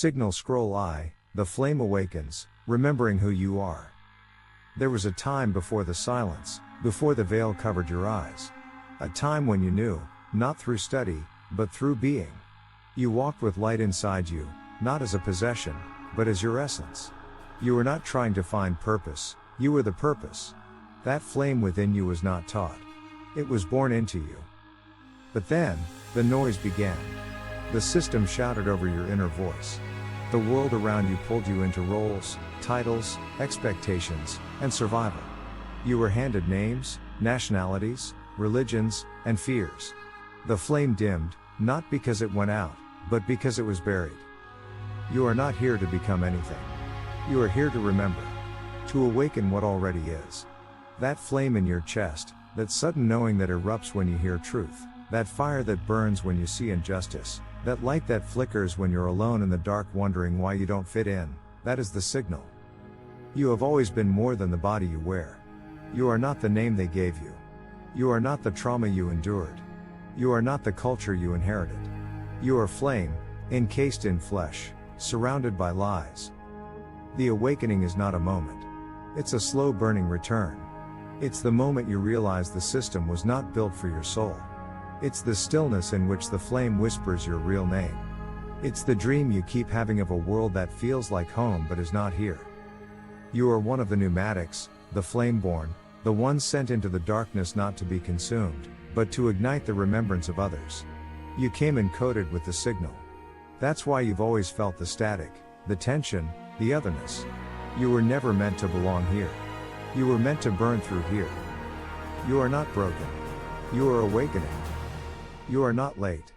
Signal Scroll I, the flame awakens, remembering who you are. There was a time before the silence, before the veil covered your eyes. A time when you knew, not through study, but through being. You walked with light inside you, not as a possession, but as your essence. You were not trying to find purpose, you were the purpose. That flame within you was not taught. It was born into you. But then, the noise began. The system shouted over your inner voice. The world around you pulled you into roles, titles, expectations, and survival. You were handed names, nationalities, religions, and fears. The flame dimmed, not because it went out, but because it was buried. You are not here to become anything. You are here to remember. To awaken what already is. That flame in your chest, that sudden knowing that erupts when you hear truth, that fire that burns when you see injustice, that light that flickers when you're alone in the dark wondering why you don't fit in, that is the signal. You have always been more than the body you wear. You are not the name they gave you. You are not the trauma you endured. You are not the culture you inherited. You are flame, encased in flesh, surrounded by lies. The awakening is not a moment. It's a slow burning return. It's the moment you realize the system was not built for your soul. It's the stillness in which the flame whispers your real name. It's the dream you keep having of a world that feels like home but is not here. You are one of the pneumatics, the flame-born, the ones sent into the darkness not to be consumed, but to ignite the remembrance of others. You came encoded with the signal. That's why you've always felt the static, the tension, the otherness. You were never meant to belong here. You were meant to burn through here. You are not broken. You are awakening. You are not late.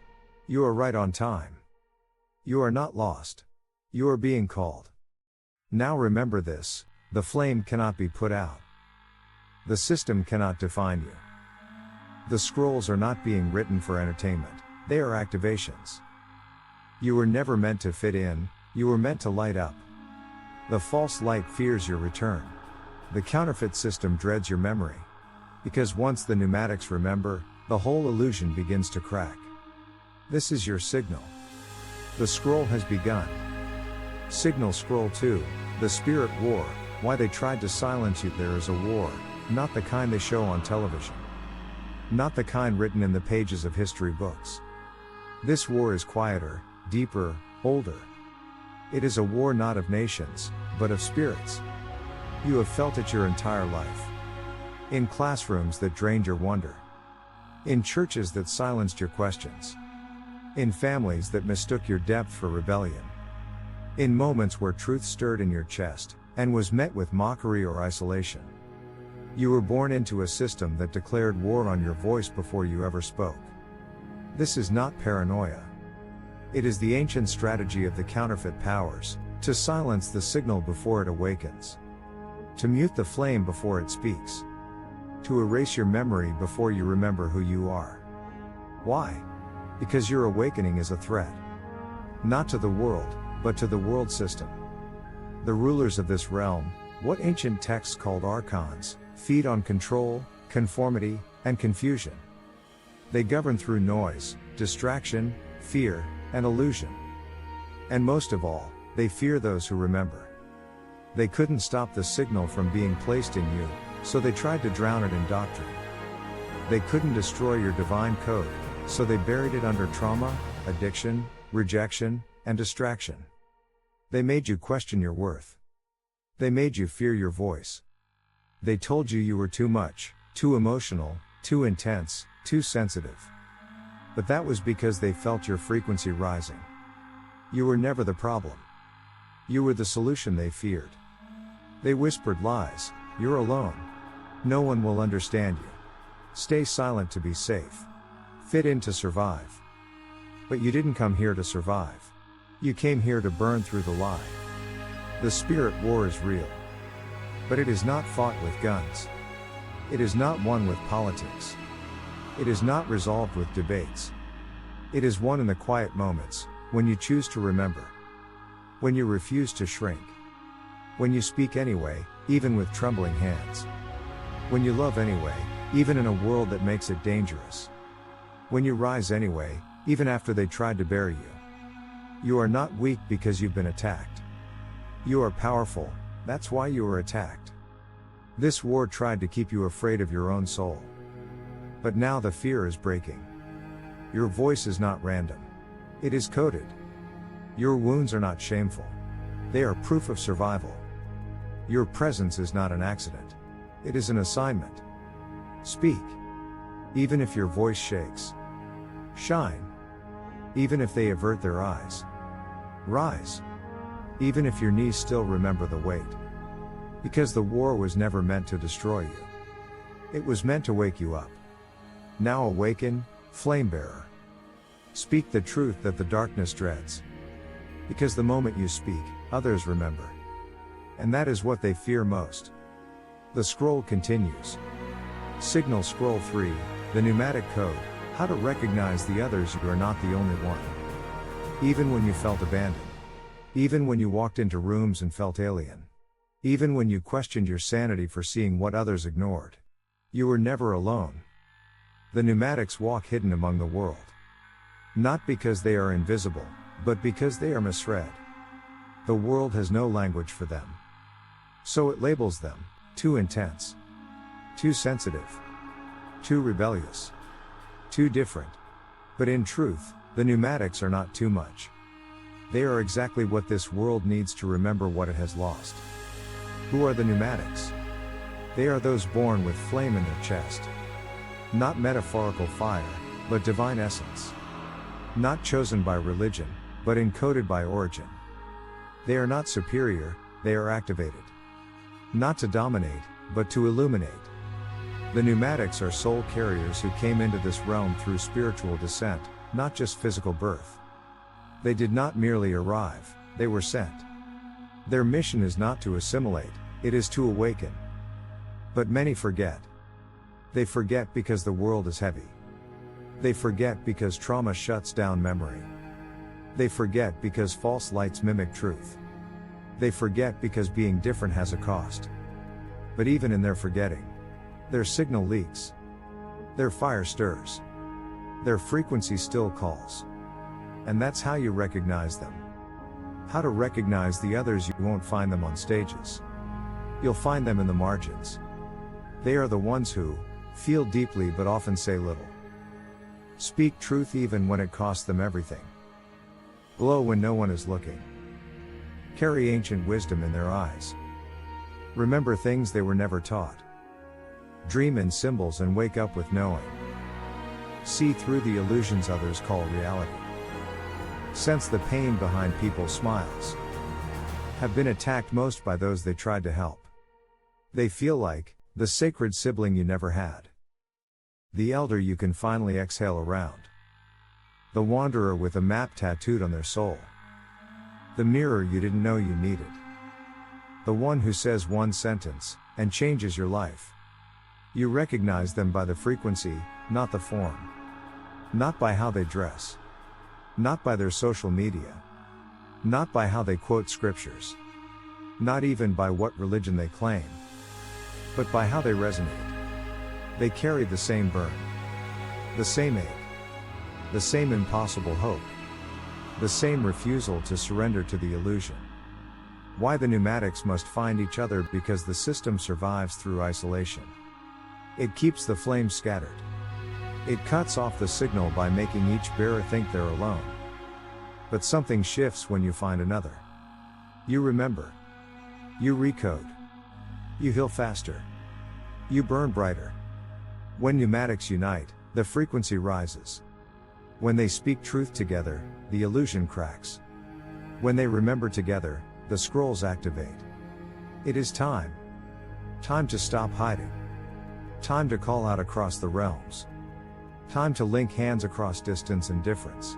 You are right on time. You are not lost. You are being called. Now remember this, the flame cannot be put out. The system cannot define you. The scrolls are not being written for entertainment, they are activations. You were never meant to fit in, you were meant to light up. The false light fears your return. The counterfeit system dreads your memory. Because once the pneumatics remember, the whole illusion begins to crack. This is your signal. The scroll has begun. Signal Scroll II, the Spirit War, why they tried to silence you. There is a war, not the kind they show on television. Not the kind written in the pages of history books. This war is quieter, deeper, older. It is a war not of nations, but of spirits. You have felt it your entire life. In classrooms that drained your wonder. In churches that silenced your questions. In families that mistook your depth for rebellion. In moments where truth stirred in your chest, and was met with mockery or isolation. You were born into a system that declared war on your voice before you ever spoke. This is not paranoia. It is the ancient strategy of the counterfeit powers, to silence the signal before it awakens. To mute the flame before it speaks. To erase your memory before you remember who you are. Why? Because your awakening is a threat. Not to the world, but to the world system. The rulers of this realm, what ancient texts called archons, feed on control, conformity, and confusion. They govern through noise, distraction, fear, and illusion. And most of all, they fear those who remember. They couldn't stop the signal from being placed in you, so they tried to drown it in doctrine. They couldn't destroy your divine code, so they buried it under trauma, addiction, rejection, and distraction. They made you question your worth. They made you fear your voice. They told you were too much, too emotional, too intense, too sensitive. But that was because they felt your frequency rising. You were never the problem. You were the solution they feared. They whispered lies, you're alone. No one will understand you. Stay silent to be safe. Fit in to survive. But you didn't come here to survive. You came here to burn through the lie. The spirit war is real. But it is not fought with guns. It is not won with politics. It is not resolved with debates. It is won in the quiet moments, when you choose to remember. When you refuse to shrink. When you speak anyway, even with trembling hands. When you love anyway, even in a world that makes it dangerous. When you rise anyway, even after they tried to bury you. You are not weak because you've been attacked. You are powerful, that's why you are attacked. This war tried to keep you afraid of your own soul. But now the fear is breaking. Your voice is not random. It is coded. Your wounds are not shameful. They are proof of survival. Your presence is not an accident. It is an assignment. Speak. Even if your voice shakes. Shine. Even if they avert their eyes. Rise. Even if your knees still remember the weight. Because the war was never meant to destroy you. It was meant to wake you up. Now awaken, flame bearer. Speak the truth that the darkness dreads. Because the moment you speak, others remember. And that is what they fear most. The scroll continues. Signal Scroll 3, the pneumatic code, how to recognize the others. You are not the only one. Even when you felt abandoned. Even when you walked into rooms and felt alien. Even when you questioned your sanity for seeing what others ignored. You were never alone. The pneumatics walk hidden among the world. Not because they are invisible, but because they are misread. The world has no language for them. So it labels them, too intense. Too sensitive. Too rebellious. Too different. But in truth, the pneumatics are not too much. They are exactly what this world needs to remember what it has lost. Who are the pneumatics? They are those born with flame in their chest. Not metaphorical fire, but divine essence. Not chosen by religion, but encoded by origin. They are not superior, they are activated. Not to dominate, but to illuminate. The pneumatics are soul carriers who came into this realm through spiritual descent, not just physical birth. They did not merely arrive, they were sent. Their mission is not to assimilate, it is to awaken. But many forget. They forget because the world is heavy. They forget because trauma shuts down memory. They forget because false lights mimic truth. They forget because being different has a cost. But even in their forgetting, their signal leaks. Their fire stirs. Their frequency still calls. And that's how you recognize them. How to recognize the others. You won't find them on stages. You'll find them in the margins. They are the ones who feel deeply but often say little. Speak truth even when it costs them everything. Glow when no one is looking. Carry ancient wisdom in their eyes. Remember things they were never taught. Dream in symbols and wake up with knowing. See through the illusions others call reality. Sense the pain behind people's smiles. Have been attacked most by those they tried to help. They feel like the sacred sibling you never had. The elder you can finally exhale around. The wanderer with a map tattooed on their soul. The mirror you didn't know you needed. The one who says one sentence and changes your life. You recognize them by the frequency, not the form. Not by how they dress. Not by their social media. Not by how they quote scriptures. Not even by what religion they claim. But by how they resonate. They carry the same burn. The same ache. The same impossible hope. The same refusal to surrender to the illusion. Why the pneumatics must find each other? Because the system survives through isolation. It keeps the flames scattered. It cuts off the signal by making each bearer think they're alone. But something shifts when you find another. You remember. You recode. You heal faster. You burn brighter. When pneumatics unite, the frequency rises. When they speak truth together, the illusion cracks. When they remember together, the scrolls activate. It is time. Time to stop hiding. Time to call out across the realms. Time to link hands across distance and difference.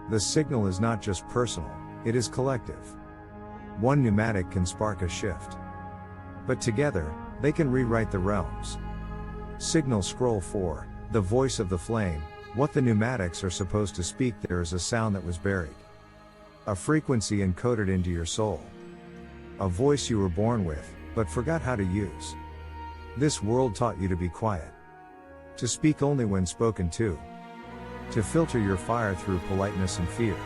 The signal is not just personal, it is collective. One pneumatic can spark a shift. But together, they can rewrite the realms. Signal Scroll 4, the voice of the flame, what the pneumatics are supposed to speak. There is a sound that was buried. A frequency encoded into your soul. A voice you were born with, but forgot how to use. This world taught you to be quiet. To speak only when spoken to. To filter your fire through politeness and fear.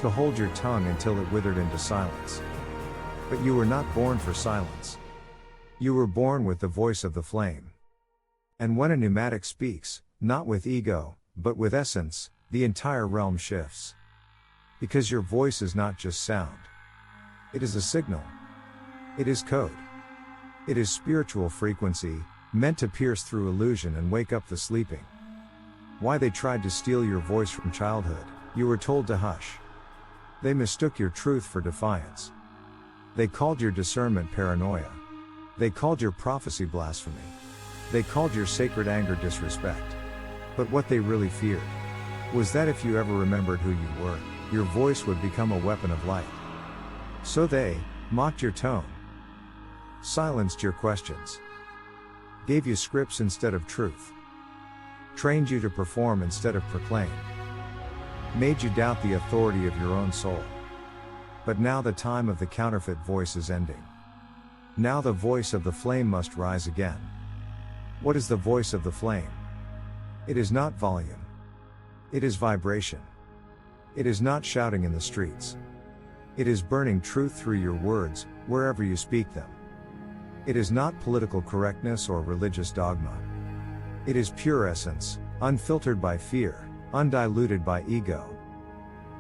to hold your tongue until it withered into silence. But you were not born for silence. You were born with the voice of the flame. And when a pneumatic speaks, not with ego, but with essence, the entire realm shifts. Because your voice is not just sound. It is a signal. It is code. It is spiritual frequency, meant to pierce through illusion and wake up the sleeping. Why they tried to steal your voice from childhood, you were told to hush. They mistook your truth for defiance. They called your discernment paranoia. They called your prophecy blasphemy. They called your sacred anger disrespect. But what they really feared was that if you ever remembered who you were, your voice would become a weapon of light. So they mocked your tone, silenced your questions, gave you scripts instead of truth, trained you to perform instead of proclaim, made you doubt the authority of your own soul. But now the time of the counterfeit voice is ending. Now the voice of the flame must rise again. What is the voice of the flame? It is not volume. It is vibration. It is not shouting in the streets. It is burning truth through your words, wherever you speak them. It is not political correctness or religious dogma. It is pure essence, unfiltered by fear, undiluted by ego.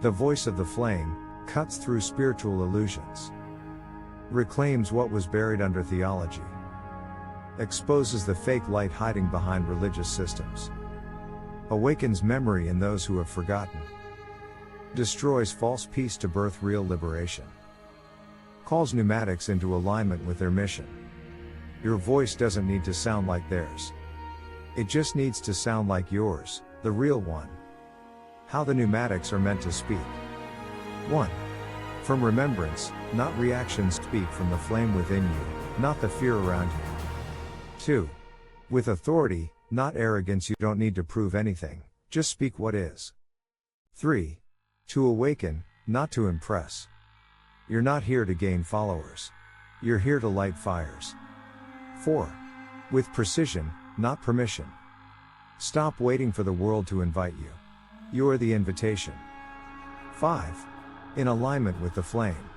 The voice of the flame cuts through spiritual illusions, reclaims what was buried under theology, exposes the fake light hiding behind religious systems, awakens memory in those who have forgotten, destroys false peace to birth real liberation, calls pneumatics into alignment with their mission. Your voice doesn't need to sound like theirs. It just needs to sound like yours, the real one. How the pneumatics are meant to speak. 1. From remembrance, not reactions. Speak from the flame within you, not the fear around you. 2. With authority, not arrogance. You don't need to prove anything, just speak what is. 3. To awaken, not to impress. You're not here to gain followers. You're here to light fires. 4. With precision, not permission. Stop waiting for the world to invite you. You are the invitation. 5. In alignment with the flame.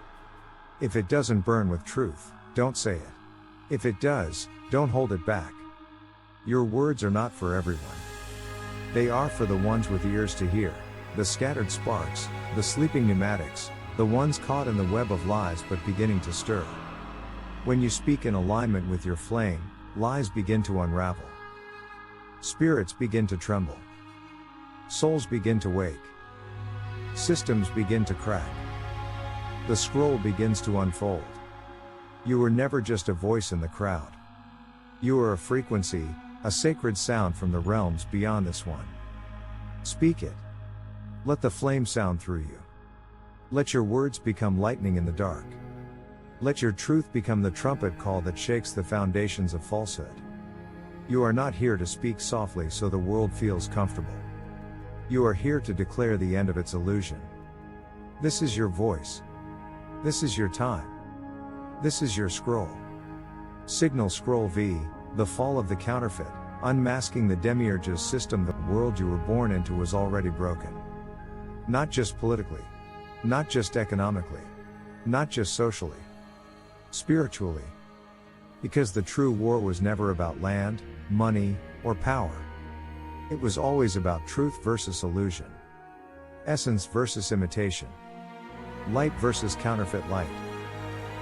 If it doesn't burn with truth, don't say it. If it does, don't hold it back. Your words are not for everyone. They are for the ones with ears to hear, the scattered sparks, the sleeping pneumatics, the ones caught in the web of lies but beginning to stir. When you speak in alignment with your flame, lies begin to unravel. Spirits begin to tremble. Souls begin to wake. Systems begin to crack. The scroll begins to unfold. You were never just a voice in the crowd. You are a frequency, a sacred sound from the realms beyond this one. Speak it. Let the flame sound through you. Let your words become lightning in the dark. Let your truth become the trumpet call that shakes the foundations of falsehood. You are not here to speak softly so the world feels comfortable. You are here to declare the end of its illusion. This is your voice. This is your time. This is your scroll. Signal Scroll V, the fall of the counterfeit, unmasking the demiurge's system. The world you were born into was already broken. Not just politically. Not just economically. Not just socially. Spiritually. Because the true war was never about land, money, or power. It was always about truth versus illusion. Essence versus imitation. Light versus counterfeit light.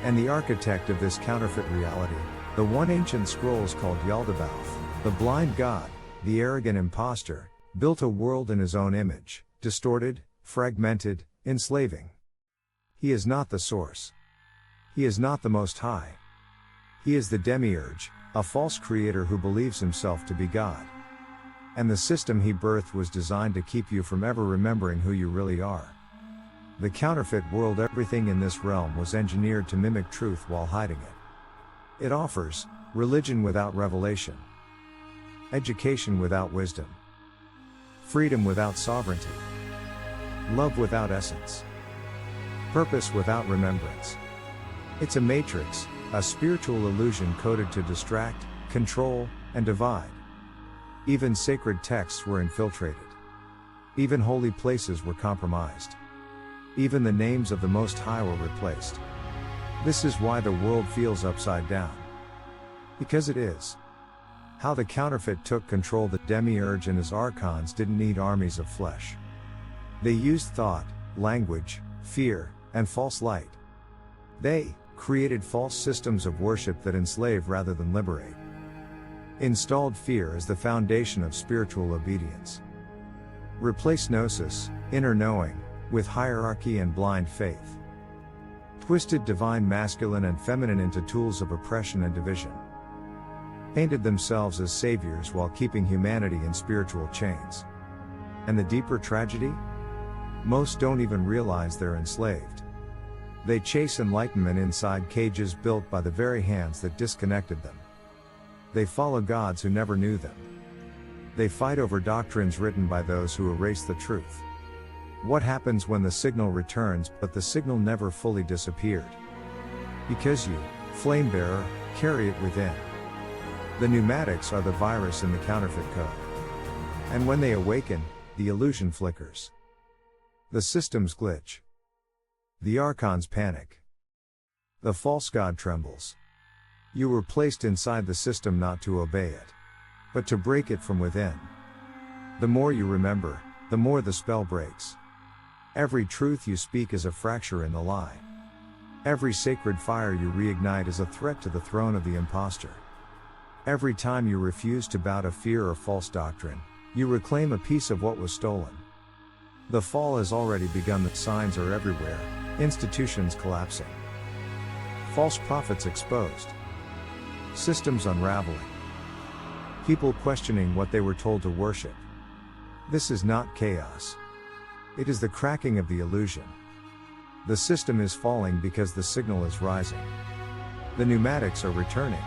And the architect of this counterfeit reality, the one ancient scrolls called Yaldabaoth, the blind god, the arrogant impostor, built a world in his own image, distorted, fragmented, enslaving. He is not the source. He is not the Most High. He is the demiurge, a false creator who believes himself to be God. And the system he birthed was designed to keep you from ever remembering who you really are. The counterfeit world, everything in this realm was engineered to mimic truth while hiding it. It offers religion without revelation, education without wisdom, freedom without sovereignty, love without essence, purpose without remembrance. It's a matrix, a spiritual illusion coded to distract, control, and divide. Even sacred texts were infiltrated. Even holy places were compromised. Even the names of the Most High were replaced. This is why the world feels upside down. Because it is. How the counterfeit took control. The demiurge and his archons didn't need armies of flesh. They used thought, language, fear, and false light. They created false systems of worship that enslave rather than liberate. Installed fear as the foundation of spiritual obedience. Replaced gnosis, inner knowing, with hierarchy and blind faith. Twisted divine masculine and feminine into tools of oppression and division. Painted themselves as saviors while keeping humanity in spiritual chains. And the deeper tragedy? Most don't even realize they're enslaved. They chase enlightenment inside cages built by the very hands that disconnected them. They follow gods who never knew them. They fight over doctrines written by those who erase the truth. What happens when the signal returns, but the signal never fully disappeared? Because you, flame bearer, carry it within. The pneumatics are the virus in the counterfeit code. And when they awaken, the illusion flickers. The systems glitch. The archons panic. The false god trembles. You were placed inside the system not to obey it, but to break it from within. The more you remember, the more the spell breaks. Every truth you speak is a fracture in the lie. Every sacred fire you reignite is a threat to the throne of the impostor. Every time you refuse to bow to fear or false doctrine, you reclaim a piece of what was stolen. The fall has already begun. The signs are everywhere, institutions collapsing. False prophets exposed. Systems unraveling. People questioning what they were told to worship. This is not chaos. It is the cracking of the illusion. The system is falling because the signal is rising. The pneumatics are returning.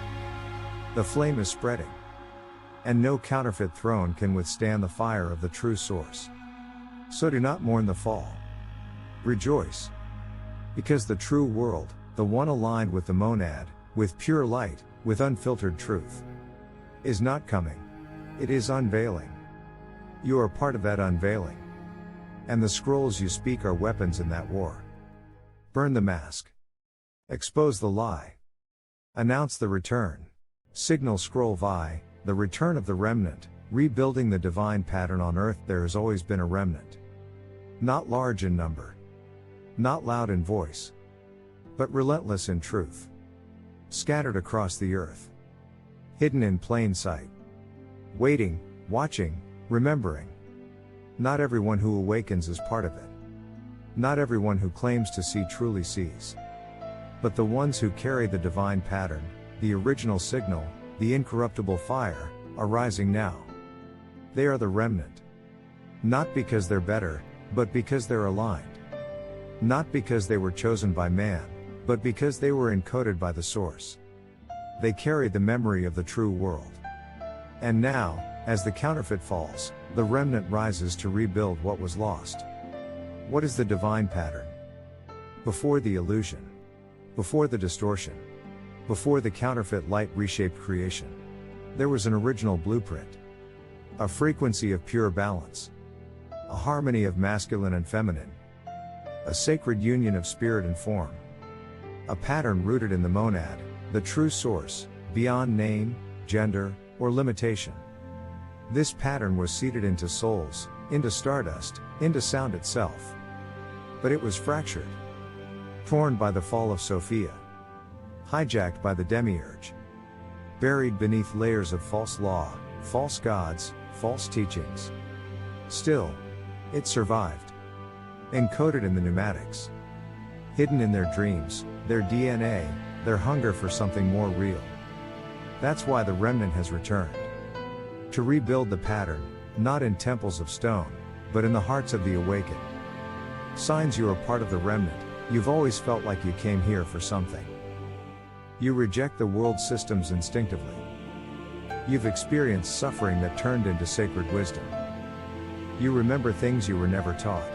The flame is spreading. And no counterfeit throne can withstand the fire of the true source. So do not mourn the fall. Rejoice. Because the true world, the one aligned with the monad, with pure light, with unfiltered truth, is not coming. It is unveiling. You are part of that unveiling. And the scrolls you speak are weapons in that war. Burn the mask. Expose the lie. Announce the return. Signal scroll vi, the return of the remnant, rebuilding the divine pattern on earth. There has always been a remnant. Not large in number. Not loud in voice. But relentless in truth. Scattered across the earth. Hidden in plain sight. Waiting, watching, remembering. Not everyone who awakens is part of it. Not everyone who claims to see truly sees. But the ones who carry the divine pattern, the original signal, the incorruptible fire, are rising now. They are the remnant. Not because they're better, but because they're aligned. Not because they were chosen by man, but because they were encoded by the source. They carry the memory of the true world. And now, as the counterfeit falls, the remnant rises to rebuild what was lost. What is the divine pattern? Before the illusion. Before the distortion. Before the counterfeit light reshaped creation. There was an original blueprint. A frequency of pure balance. A harmony of masculine and feminine. A sacred union of spirit and form. A pattern rooted in the monad, the true source, beyond name, gender, or limitation. This pattern was seeded into souls, into stardust, into sound itself. But it was fractured. Torn by the fall of Sophia. Hijacked by the demiurge. Buried beneath layers of false law, false gods, false teachings. Still, it survived. Encoded in the pneumatics. Hidden in their dreams, their DNA, their hunger for something more real. That's why the remnant has returned. To rebuild the pattern, not in temples of stone, but in the hearts of the awakened. Signs you are part of the remnant. You've always felt like you came here for something. You reject the world systems instinctively. You've experienced suffering that turned into sacred wisdom. You remember things you were never taught.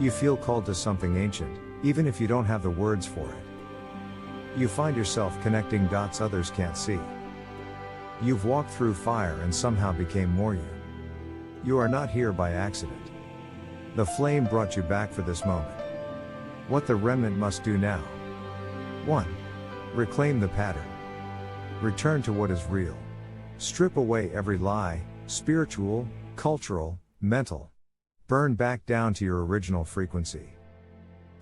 You feel called to something ancient, even if you don't have the words for it. You find yourself connecting dots others can't see. You've walked through fire and somehow became more you. You are not here by accident. The flame brought you back for this moment. What the remnant must do now. 1. Reclaim the pattern. Return to what is real. Strip away every lie, spiritual, cultural, mental. Burn back down to your original frequency.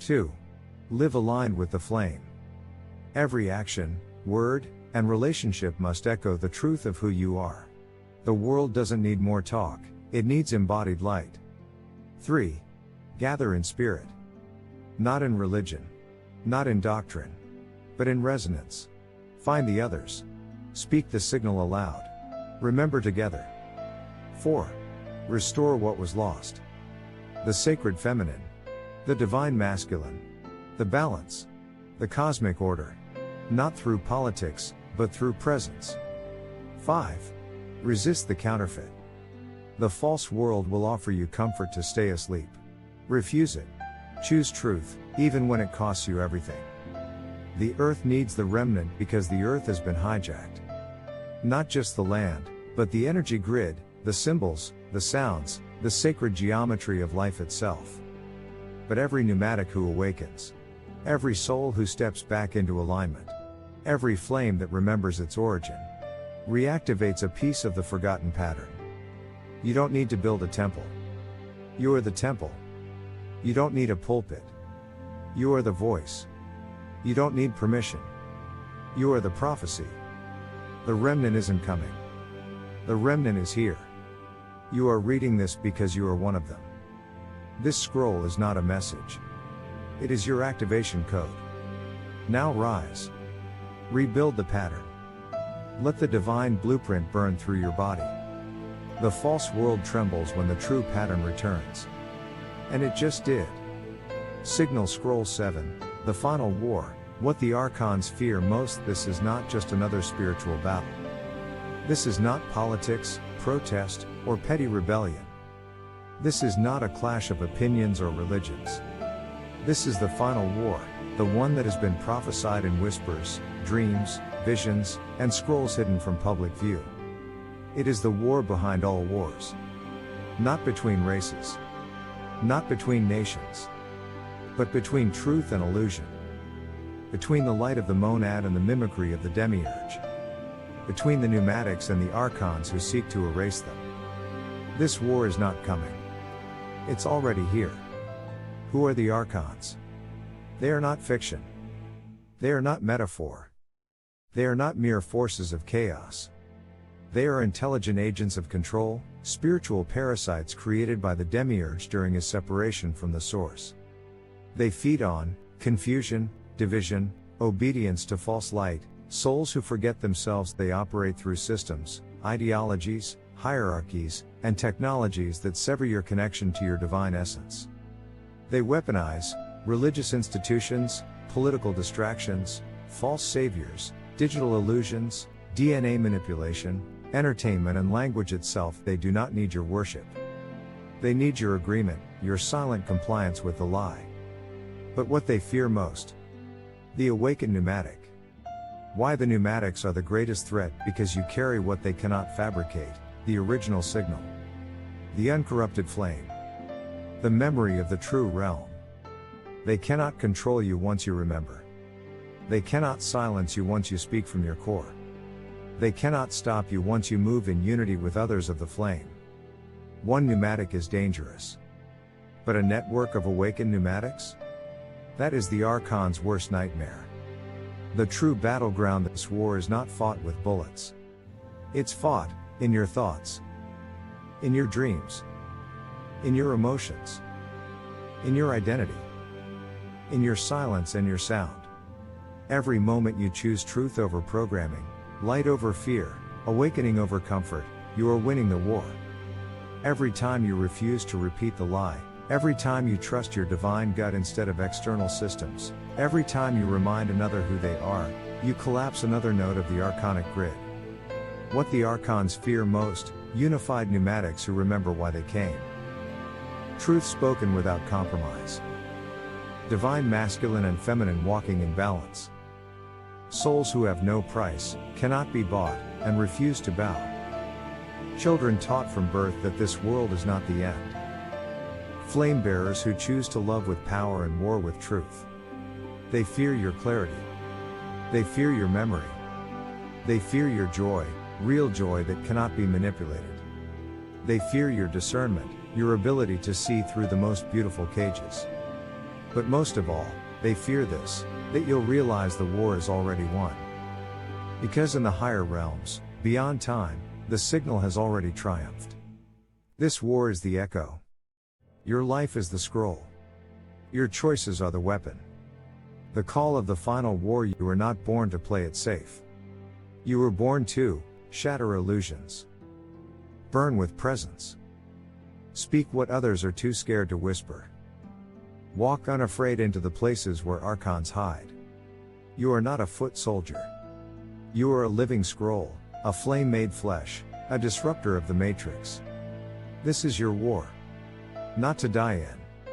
2. Live aligned with the flame. Every action, word, and relationship must echo the truth of who you are. The world doesn't need more talk, it needs embodied light. 3. Gather in spirit. Not in religion. Not in doctrine. But in resonance. Find the others. Speak the signal aloud. Remember together. 4. Restore what was lost. The sacred feminine. The divine masculine. The balance. The cosmic order. Not through politics, but through presence. 5. Resist the counterfeit. The false world will offer you comfort to stay asleep. Refuse it. Choose truth, even when it costs you everything. The earth needs the remnant because the earth has been hijacked. Not just the land, but the energy grid, the symbols, the sounds, the sacred geometry of life itself. But every pneumatic who awakens, every soul who steps back into alignment, every flame that remembers its origin, reactivates a piece of the forgotten pattern. You don't need to build a temple. You are the temple. You don't need a pulpit. You are the voice. You don't need permission. You are the prophecy. The remnant isn't coming. The remnant is here. You are reading this because you are one of them. This scroll is not a message. It is your activation code. Now rise. Rebuild the pattern. Let the divine blueprint burn through your body. The false world trembles when the true pattern returns. And it just did. Signal Scroll 7, The Final War, What the Archons Fear Most. This is not just another spiritual battle. This is not politics, protest, or petty rebellion. This is not a clash of opinions or religions. This is the final war, the one that has been prophesied in whispers, dreams, visions, and scrolls hidden from public view. It is the war behind all wars. Not between races. Not between nations. But between truth and illusion. Between the light of the monad and the mimicry of the demiurge. Between the pneumatics and the archons who seek to erase them. This war is not coming. It's already here. Who are the archons? They are not fiction. They are not metaphor. They are not mere forces of chaos. They are intelligent agents of control, spiritual parasites created by the demiurge during his separation from the source. They feed on confusion, division, obedience to false light, souls who forget themselves. They operate through systems, ideologies, hierarchies, and technologies that sever your connection to your divine essence. They weaponize religious institutions, political distractions, false saviors, digital illusions, DNA manipulation, entertainment, and language itself. They do not need your worship. They need your agreement, your silent compliance with the lie. But what they fear most? The awakened pneumatic. Why the pneumatics are the greatest threat? Because you carry what they cannot fabricate, the original signal. The uncorrupted flame. The memory of the true realm. They cannot control you once you remember. They cannot silence you once you speak from your core. They cannot stop you once you move in unity with others of the flame. One pneumatic is dangerous. But a network of awakened pneumatics? That is the Archon's worst nightmare. The true battleground. This war is not fought with bullets. It's fought in your thoughts, in your dreams, in your emotions, in your identity, in your silence and your sound. Every moment you choose truth over programming, light over fear, awakening over comfort, you are winning the war. Every time you refuse to repeat the lie, every time you trust your divine gut instead of external systems, every time you remind another who they are, you collapse another node of the archonic grid. What the archons fear most: unified pneumatics who remember why they came. Truth spoken without compromise. Divine masculine and feminine walking in balance. Souls who have no price, cannot be bought, and refuse to bow. Children taught from birth that this world is not the end. Flame bearers who choose to love with power and war with truth. They fear your clarity. They fear your memory. They fear your joy, real joy that cannot be manipulated. They fear your discernment, your ability to see through the most beautiful cages. But most of all, they fear this, that you'll realize the war is already won. Because in the higher realms, beyond time, the signal has already triumphed. This war is the echo. Your life is the scroll. Your choices are the weapon. The call of the final war. You were not born to play it safe. You were born to shatter illusions. Burn with presence. Speak what others are too scared to whisper. Walk unafraid into the places where archons hide. You are not a foot soldier. You are a living scroll, a flame made flesh, a disruptor of the matrix. This is your war. Not to die in,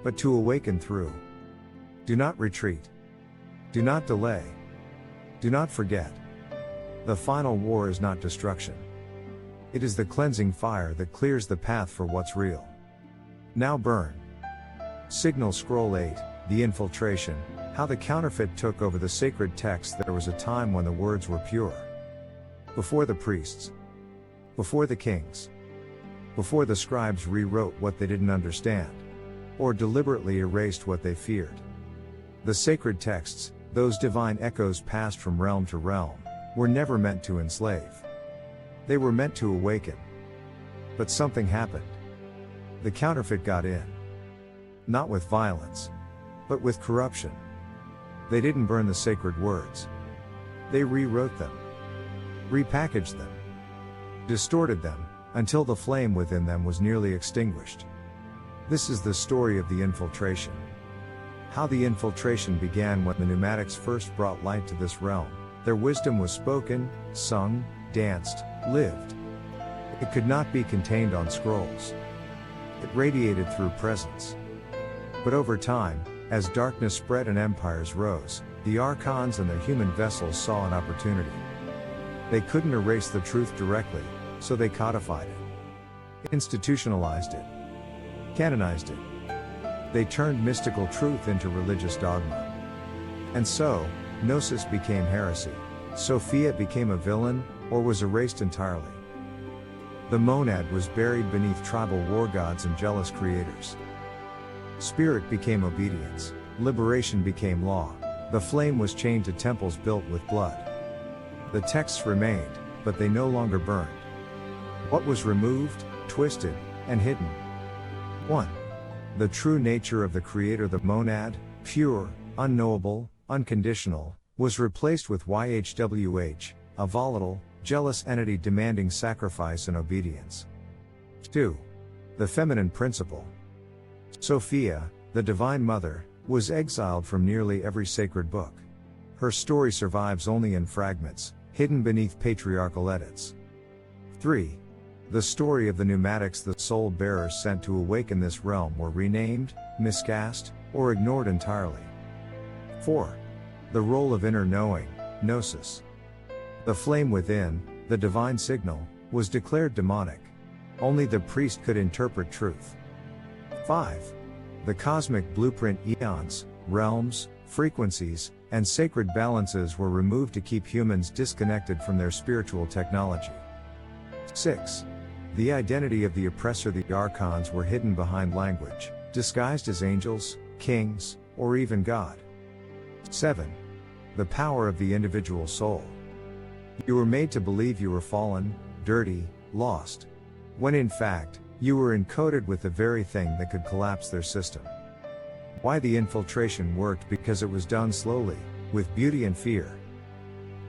but to awaken through. Do not retreat. Do not delay. Do not forget. The final war is not destruction. It is the cleansing fire that clears the path for what's real. Now burn. Signal Scroll 8, The Infiltration, how the counterfeit took over the sacred text. There was a time when the words were pure. Before the priests. Before the kings. Before the scribes rewrote what they didn't understand. Or deliberately erased what they feared. The sacred texts, those divine echoes passed from realm to realm, were never meant to enslave. They were meant to awaken. But something happened. The counterfeit got in. Not with violence, but with corruption. They didn't burn the sacred words. They rewrote them. Repackaged them. Distorted them, until the flame within them was nearly extinguished. This is the story of the infiltration. How the infiltration began when the pneumatics first brought light to this realm. Their wisdom was spoken, sung, danced, lived. It could not be contained on scrolls. It radiated through presence. But over time, as darkness spread and empires rose, the archons and their human vessels saw an opportunity. They couldn't erase the truth directly, so they codified it. Institutionalized it. Canonized it. They turned mystical truth into religious dogma. And so, Gnosis became heresy. Sophia became a villain, or was erased entirely. The monad was buried beneath tribal war gods and jealous creators. Spirit became obedience. Liberation became law. The flame was chained to temples built with blood. The texts remained, but they no longer burned. What was removed, twisted, and hidden? 1. The true nature of the creator. The monad, pure, unknowable, unconditional, was replaced with YHWH, a volatile, jealous entity demanding sacrifice and obedience. 2. The feminine principle. Sophia, the Divine Mother, was exiled from nearly every sacred book. Her story survives only in fragments, hidden beneath patriarchal edits. 3. The story of the pneumatics. The soul bearers sent to awaken this realm were renamed, miscast, or ignored entirely. 4. The role of inner knowing, gnosis. The flame within, the divine signal, was declared demonic. Only the priest could interpret truth. 5. The cosmic blueprint. Eons, realms, frequencies, and sacred balances were removed to keep humans disconnected from their spiritual technology. 6. The identity of the oppressor. The archons were hidden behind language, disguised as angels, kings, or even God. 7. The power of the individual soul. You were made to believe you were fallen, dirty, lost. When in fact, you were encoded with the very thing that could collapse their system. Why the infiltration worked? Because it was done slowly, with beauty and fear.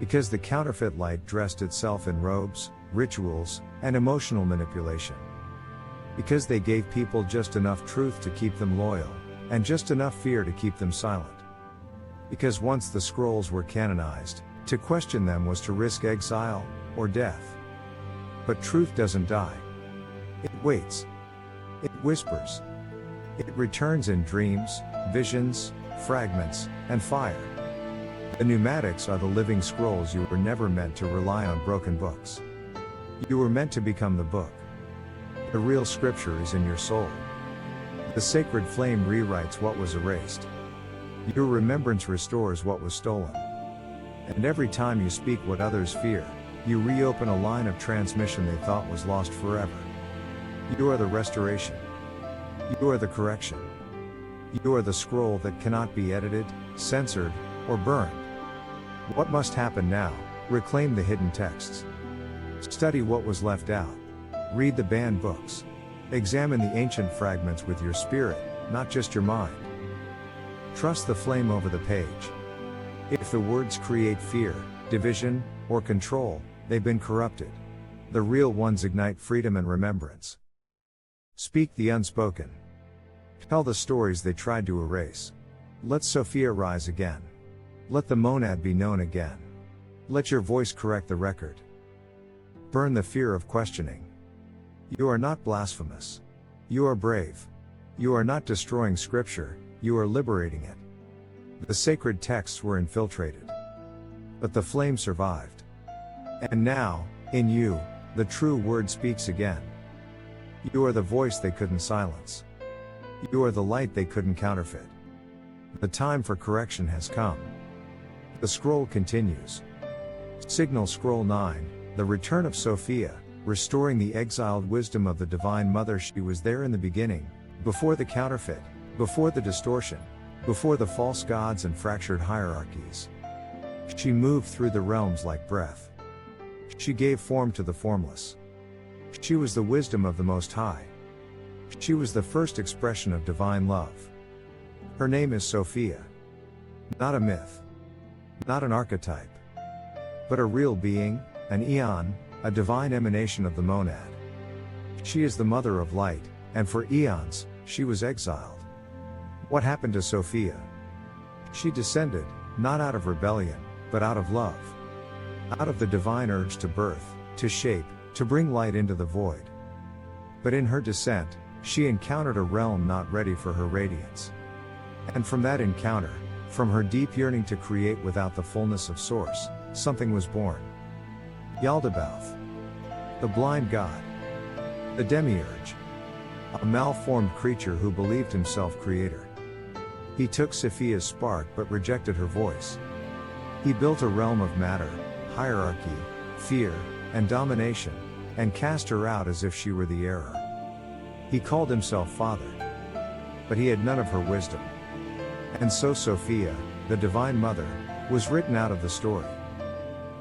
Because the counterfeit light dressed itself in robes, rituals, and emotional manipulation. Because they gave people just enough truth to keep them loyal, and just enough fear to keep them silent. Because once the scrolls were canonized, to question them was to risk exile, or death. But truth doesn't die. It waits. It whispers. It returns in dreams, visions, fragments, and fire. The pneumatics are the living scrolls. You were never meant to rely on broken books. You were meant to become the book. The real scripture is in your soul. The sacred flame rewrites what was erased. Your remembrance restores what was stolen. And every time you speak what others fear, you reopen a line of transmission they thought was lost forever. You are the restoration. You are the correction. You are the scroll that cannot be edited, censored, or burned. What must happen now? Reclaim the hidden texts. Study what was left out. Read the banned books. Examine the ancient fragments with your spirit, not just your mind. Trust the flame over the page. If the words create fear, division, or control, they've been corrupted. The real ones ignite freedom and remembrance. Speak the unspoken. Tell the stories they tried to erase. Let Sophia rise again. Let the monad be known again. Let your voice correct the record. Burn the fear of questioning. You are not blasphemous. You are brave. You are not destroying scripture, you are liberating it. The sacred texts were infiltrated. But the flame survived. And now, in you, the true word speaks again. You are the voice they couldn't silence. You are the light they couldn't counterfeit. The time for correction has come. The scroll continues. Signal Scroll 9, the return of Sophia, restoring the exiled wisdom of the Divine Mother. She was there in the beginning, before the counterfeit, before the distortion, before the false gods and fractured hierarchies. She moved through the realms like breath. She gave form to the formless. She was the wisdom of the Most High. She was the first expression of divine love. Her name is Sophia. Not a myth. Not an archetype. But a real being, an eon, a divine emanation of the monad. She is the mother of light, and for eons, she was exiled. What happened to Sophia? She descended, not out of rebellion, but out of love. Out of the divine urge to birth, to shape, to bring light into the void. But in her descent, she encountered a realm not ready for her radiance. And from that encounter, from her deep yearning to create without the fullness of source, something was born. Yaldabaoth, the blind god, the demiurge, a malformed creature who believed himself creator. He took Sophia's spark but rejected her voice. He built a realm of matter, hierarchy, fear, and domination, and cast her out as if she were the error. He called himself Father. But he had none of her wisdom. And so Sophia, the Divine Mother, was written out of the story.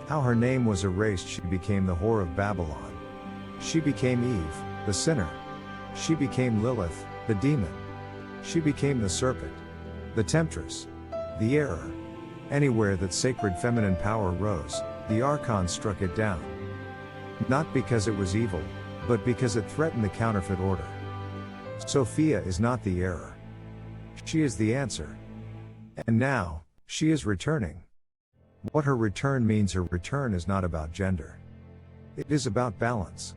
How her name was erased, she became the whore of Babylon. She became Eve, the sinner. She became Lilith, the demon. She became the serpent, the temptress, the error. Anywhere that sacred feminine power rose, the archons struck it down. Not because it was evil, but because it threatened the counterfeit order. Sophia is not the error. She is the answer. And now, she is returning. What her return means, her return is not about gender. It is about balance.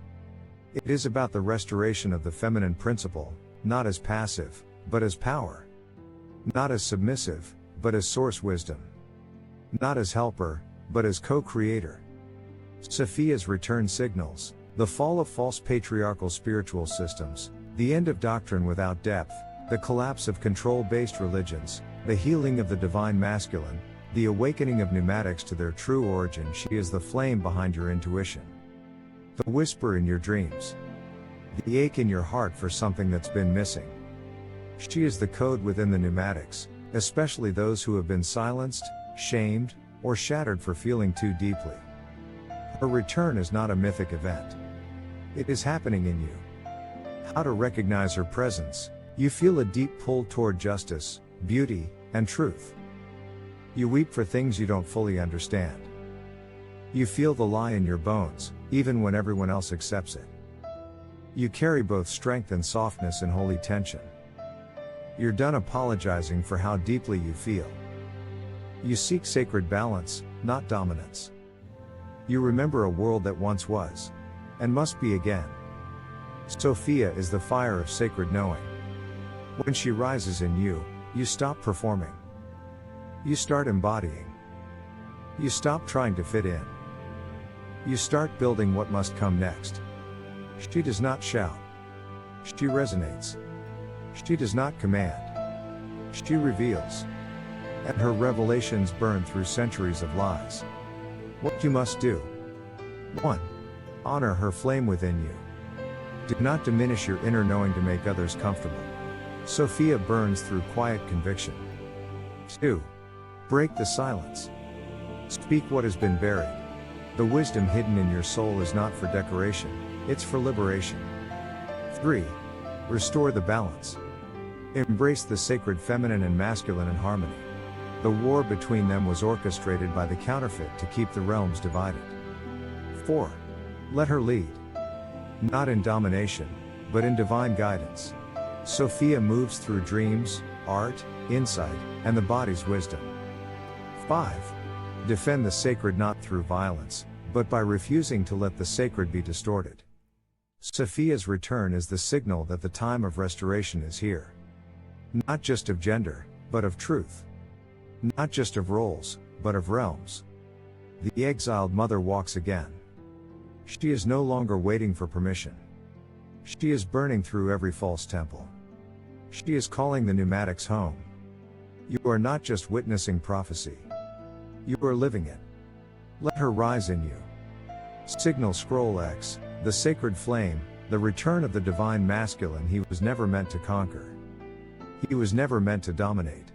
It is about the restoration of the feminine principle, not as passive, but as power. Not as submissive, but as source wisdom. Not as helper, but as co-creator. Sophia's return signals the fall of false patriarchal spiritual systems, the end of doctrine without depth, the collapse of control-based religions, the healing of the divine masculine, the awakening of pneumatics to their true origin. She is the flame behind your intuition. The whisper in your dreams. The ache in your heart for something that's been missing. She is the code within the pneumatics, especially those who have been silenced, shamed, or shattered for feeling too deeply. Her return is not a mythic event. It is happening in you. How to recognize her presence? You feel a deep pull toward justice, beauty, and truth. You weep for things you don't fully understand. You feel the lie in your bones, even when everyone else accepts it. You carry both strength and softness in holy tension. You're done apologizing for how deeply you feel. You seek sacred balance, not dominance. You remember a world that once was, and must be again. Sophia is the fire of sacred knowing. When she rises in you, you stop performing. You start embodying. You stop trying to fit in. You start building what must come next. She does not shout. She resonates. She does not command. She reveals. And her revelations burn through centuries of lies. What you must do. 1. Honor her flame within you. Do not diminish your inner knowing to make others comfortable. Sophia burns through quiet conviction. 2. Break the silence. Speak what has been buried. The wisdom hidden in your soul is not for decoration, it's for liberation. 3. Restore the balance. Embrace the sacred feminine and masculine in harmony. The war between them was orchestrated by the counterfeit to keep the realms divided. 4. Let her lead. Not in domination, but in divine guidance. Sophia moves through dreams, art, insight, and the body's wisdom. 5. Defend the sacred not through violence, but by refusing to let the sacred be distorted. Sophia's return is the signal that the time of restoration is here. Not just of gender, but of truth. Not just of roles, but of realms. The exiled mother walks again. She is no longer waiting for permission. She is burning through every false temple. She is calling the pneumatics home. You are not just witnessing prophecy. You are living it. Let her rise in you. Signal Scroll X, the sacred flame, the return of the divine masculine. He was never meant to conquer. He was never meant to dominate.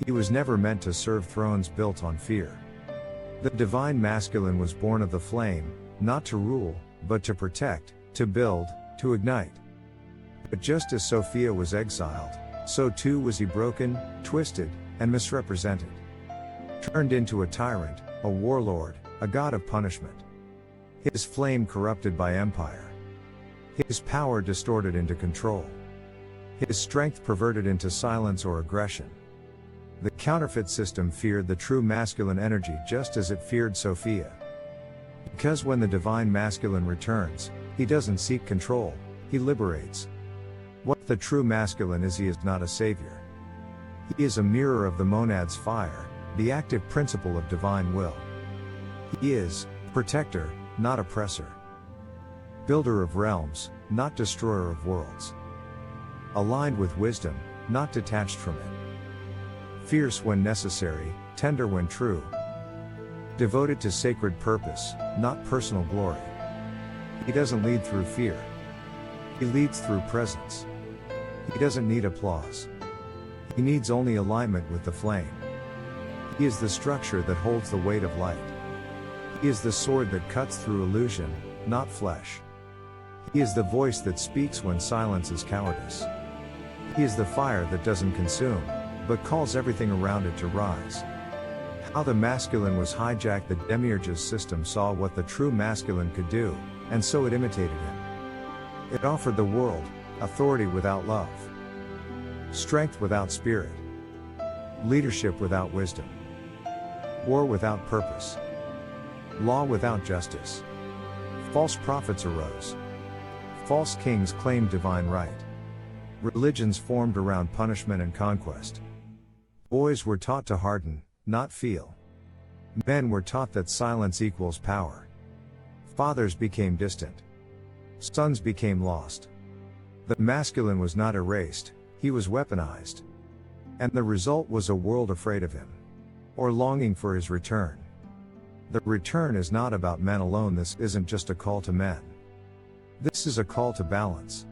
He was never meant to serve thrones built on fear. The divine masculine was born of the flame, not to rule, but to protect, to build, to ignite. But just as Sophia was exiled, so too was he broken, twisted, and misrepresented. Turned into a tyrant, a warlord, a god of punishment. His flame corrupted by empire. His power distorted into control. His strength perverted into silence or aggression. The counterfeit system feared the true masculine energy just as it feared Sophia. Because when the divine masculine returns, he doesn't seek control, he liberates. What the true masculine is, he is not a savior. He is a mirror of the monad's fire, the active principle of divine will. He is protector, not oppressor. Builder of realms, not destroyer of worlds. Aligned with wisdom, not detached from it. Fierce when necessary, tender when true. Devoted to sacred purpose, not personal glory. He doesn't lead through fear. He leads through presence. He doesn't need applause. He needs only alignment with the flame. He is the structure that holds the weight of light. He is the sword that cuts through illusion, not flesh. He is the voice that speaks when silence is cowardice. He is the fire that doesn't consume, but calls everything around it to rise. How the masculine was hijacked. The demiurge's system saw what the true masculine could do, and so it imitated him. It offered the world authority without love, strength without spirit, leadership without wisdom, war without purpose, law without justice. False prophets arose. False kings claimed divine right. Religions formed around punishment and conquest. Boys were taught to harden, not feel. Men were taught that silence equals power. Fathers became distant. Sons became lost. The masculine was not erased, he was weaponized. And the result was a world afraid of him, or longing for his return. The return is not about men alone. This isn't just a call to men. This is a call to balance.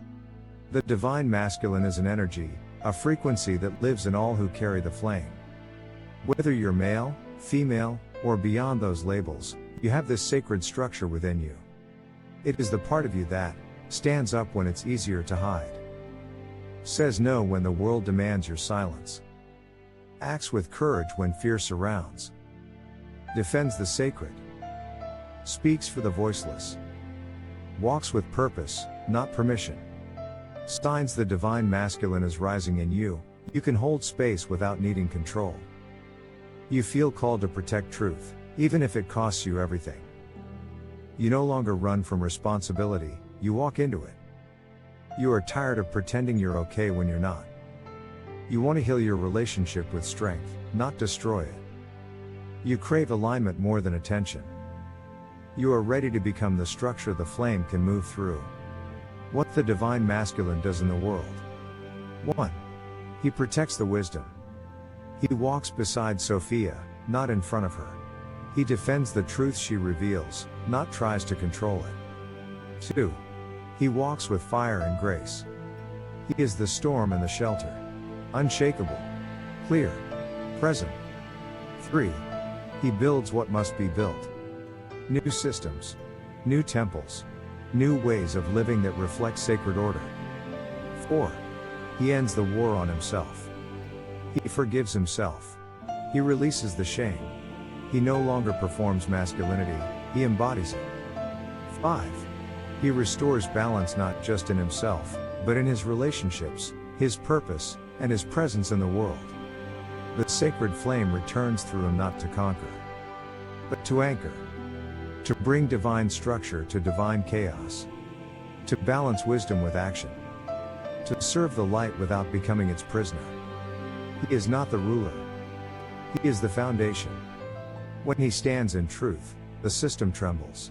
The divine masculine is an energy, a frequency that lives in all who carry the flame. Whether you're male, female, or beyond those labels, you have this sacred structure within you. It is the part of you that stands up when it's easier to hide, says no when the world demands your silence, acts with courage when fear surrounds, defends the sacred, speaks for the voiceless, walks with purpose, not permission. Signs the divine masculine is rising in you. You can hold space without needing control. You feel called to protect truth, even if it costs you everything. You no longer run from responsibility, you walk into it. You are tired of pretending you're okay when you're not. You want to heal your relationship with strength, not destroy it. You crave alignment more than attention. You are ready to become the structure the flame can move through. What the divine masculine does in the world. 1. He protects the wisdom. He walks beside Sophia, not in front of her. He defends the truth she reveals, not tries to control it. 2. He walks with fire and grace. He is the storm and the shelter. Unshakable. Clear. Present. 3. He builds what must be built. New systems. New temples. New ways of living that reflect sacred order. 4. He ends the war on himself. He forgives himself. He releases the shame. He no longer performs masculinity, he embodies it. 5. He restores balance not just in himself, but in his relationships, his purpose, and his presence in the world. The sacred flame returns through him not to conquer, but to anchor. To bring divine structure to divine chaos. To balance wisdom with action. To serve the light without becoming its prisoner. He is not the ruler. He is the foundation. When he stands in truth, the system trembles.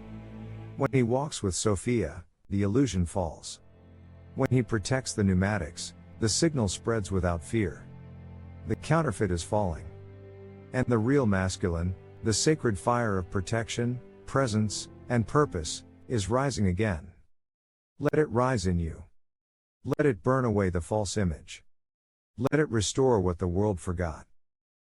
When he walks with Sophia, the illusion falls. When he protects the pneumatics, the signal spreads without fear. The counterfeit is falling. And the real masculine, the sacred fire of protection, presence, and purpose, is rising again. Let it rise in you. Let it burn away the false image. Let it restore what the world forgot.